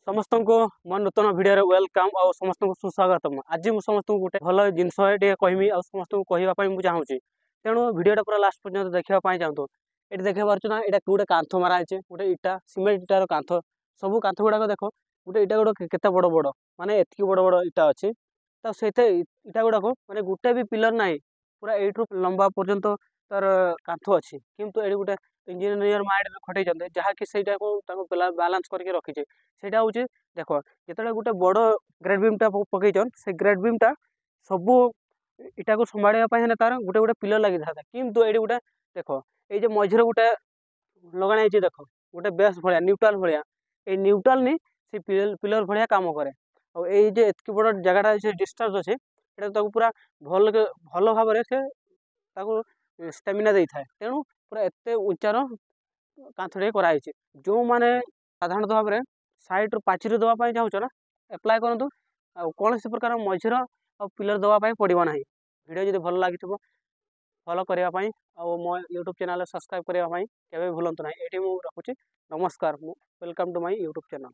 समस्त को मो नूतन भिडियो वेलकम आ समस्त को सुस्वागतम। आज मुझे समस्त गोटे भल जिनस कहमी आ समस्त को कहवाई मुझे चाहूँगी तेणु भिडियोटा पूरा लास्ट पर्यटन देखापी चाहूँ। ये देख पार्छ ना यहाँ गोटे कांथ मारा है गोटे इटा सीमेंट इटार कांथ सब कांथ गुड़ाक देख गोटे इटा गुड़ा के बड़ बड़ माने एति बड़ बड़ इटा अच्छी तो से इटा गुड़ाक मैंने गोटे भी पिलर ना पूरा एठू लंबा पर्यंत तार कांथ अच्छी किंतु ये गोटे इंजीनियर माइंड खटे जहाँकि बालांस करके रखीचे सेटा हूँ देख जो गोटे बड़ ग्रेड बीमटा पकईन से ग्रेड बीमटा सबू इटा को संभाड़ा तार गोटे गोटे पिलर लगी था किंतु ये गोटे देख ये मझे गोटे लगाई देख गोटे बेस भाया न्यूट्राल भाया ये न्यूट्राल नहीं से पिलर भाया कम कै और ये बड़ जगह डिस्टेंस अच्छे ये पूरा भल भल भाव से स्टेमिना दे था तेणु पूरा एत उच्चार कांथटे कराई जो मैंने साधारण भाव में साइड पाचेरी दवाई चाहूँ ना एप्लाय करूँ कौन प्रकार मझीर पिलर दवाई पड़ो ना। वीडियो जो भल लगी फॉलो करने मो यूट्यूब चैनल सब्सक्राइब करने के भूलु ना। ये मुझे रखुच्छी नमस्कार welcome to my YouTube channel.